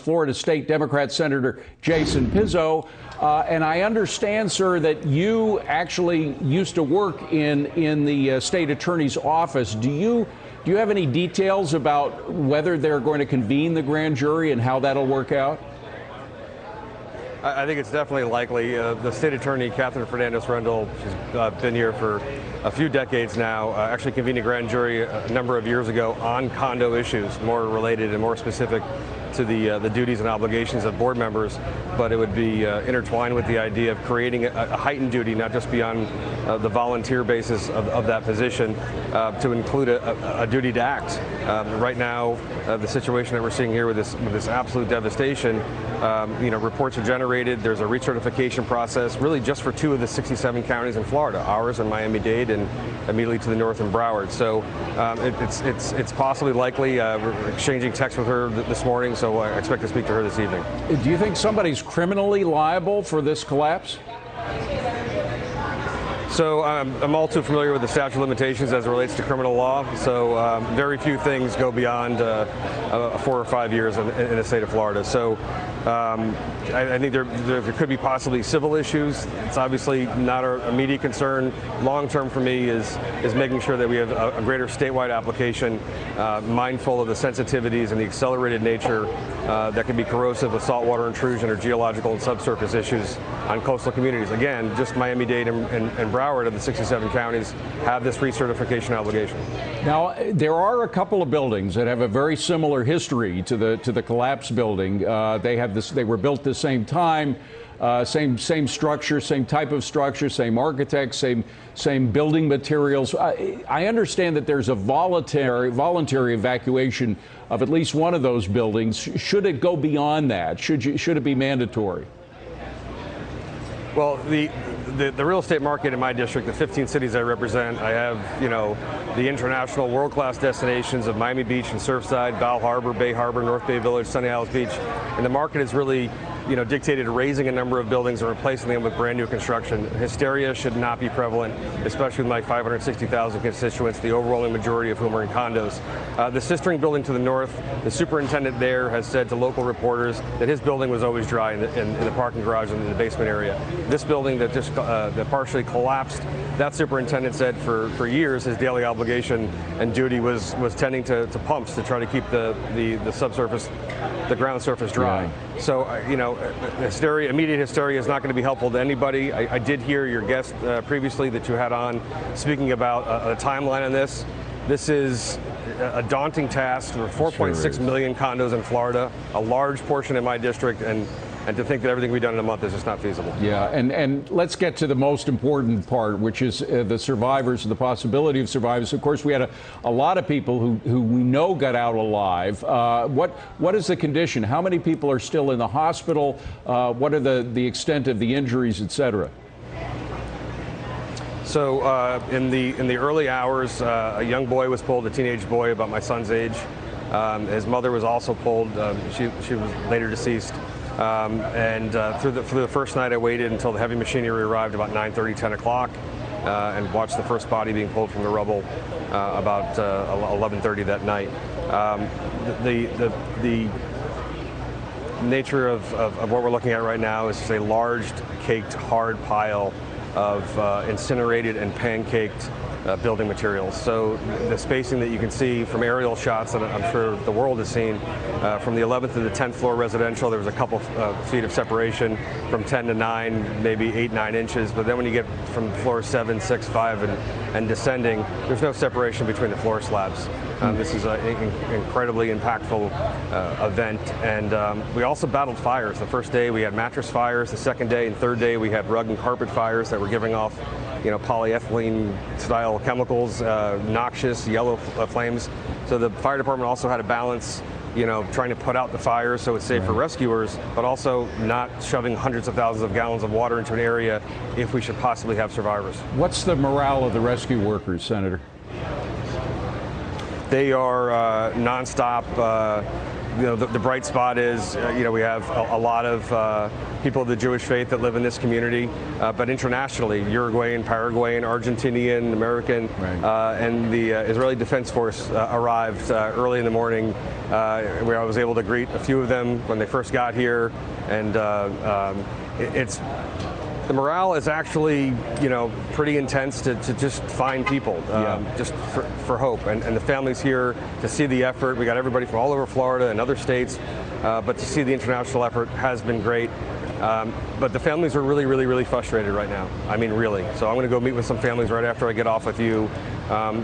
Florida State Democrat Senator Jason Pizzo. And I understand, sir, that you actually used to work in the state attorney's office. Do you have any details about whether they're going to convene the grand jury and how that'll work out? I think it's definitely likely. The state attorney, Catherine Fernandez-Rendell, she's been here for a few decades now, actually convened a grand jury a number of years ago on condo issues, more related and more specific to the duties and obligations of board members, but it would be intertwined with the idea of creating a heightened duty, not just beyond the volunteer basis of that position, to include a duty to act. Right now, the situation that we're seeing here with this absolute devastation, reports are generated. There's a recertification process, really just for 2 of the 67 counties in Florida, ours and Miami-Dade, and immediately to the north in Broward. So it's possibly likely. We're exchanging texts with her this morning, so I expect to speak to her this evening. Do you think somebody's criminally liable for this collapse? So I'm all too familiar with the statute of limitations as it relates to criminal law. So very few things go beyond 4 or 5 years in the state of Florida. So I think there could be possibly civil issues. It's obviously not our immediate concern. Long term for me is making sure that we have a greater statewide application, mindful of the sensitivities and the accelerated nature that can be corrosive with saltwater intrusion or geological and subsurface issues on coastal communities. Again, just Miami-Dade and Broward of the 67 counties have this recertification obligation. Now, there are a couple of buildings that have a very similar history to the collapse building. They were built at the same time, same structure, same type of structure, same architects, same building materials. I understand that there's a voluntary evacuation of at least one of those buildings. Should it go beyond that? Should it be mandatory? Well, the real estate market in my district, the 15 cities I represent, I have, the international world-class destinations of Miami Beach and Surfside, Bal Harbor, Bay Harbor, North Bay Village, Sunny Isles Beach, and the market is really dictated raising a number of buildings and replacing them with brand new construction. Hysteria should not be prevalent, especially with my 560,000 constituents, the overwhelming majority of whom are in condos. The sistering building to the north, the superintendent there has said to local reporters that his building was always dry in the parking garage and in the basement area. This building that just that partially collapsed, that superintendent said for years his daily obligation and duty was tending to pumps to try to keep the subsurface, the ground surface dry. Yeah. So, immediate hysteria is not going to be helpful to anybody. I did hear your guest previously that you had on speaking about a timeline on this. This is a daunting task. There are 4.6 million condos in Florida, a large portion in my district, and to think that everything we've done in a month is just not feasible. Yeah, and let's get to the most important part, which is the survivors, the possibility of survivors. Of course, we had a lot of people who we know got out alive. What is the condition? How many people are still in the hospital? What are the extent of the injuries, et cetera? So in the early hours, a young boy was pulled, a teenage boy about my son's age. His mother was also pulled. She was later deceased. For the first night, I waited until the heavy machinery arrived about 9:30, 10 o'clock, and watched the first body being pulled from the rubble about 11:30 that night. The nature of what we're looking at right now is just a large, caked, hard pile of incinerated and pancaked building materials. So the spacing that you can see from aerial shots that I'm sure the world has seen, from the 11th to the 10th floor residential, there was a couple feet of separation, from 10 to 9, maybe 8, 9 inches. But then when you get from floor 7, 6, 5, and descending, there's no separation between the floor slabs. This is an incredibly impactful event. And we also battled fires. The first day we had mattress fires. The second day and third day we had rug and carpet fires that were giving off polyethylene style chemicals, noxious yellow flames. So the fire department also had to balance, trying to put out the fires so it's safe for rescuers, but also not shoving hundreds of thousands of gallons of water into an area if we should possibly have survivors. What's the morale of the rescue workers, Senator? They are nonstop the bright spot is, we have a lot of people of the Jewish faith that live in this community, but internationally, Uruguayan, Paraguayan, Argentinian, American, right. And the Israeli Defense Force arrived early in the morning, where I was able to greet a few of them when they first got here, and the morale is actually, pretty intense to just find people, just for hope. And the families here to see the effort. We got everybody from all over Florida and other states, but to see the international effort has been great. But the families are really, really, really frustrated right now. I mean, really. So I'm going to go meet with some families right after I get off with you.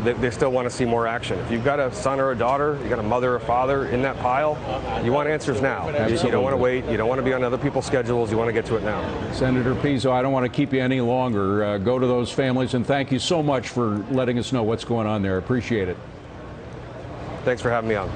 They still want to see more action. If you've got a son or a daughter, you got a mother or father in that pile, you want answers now. You don't want to wait. You don't want to be on other people's schedules. You want to get to it now. Senator Pizzo, I don't want to keep you any longer. Go to those families, and thank you so much for letting us know what's going on there. Appreciate it. Thanks for having me on.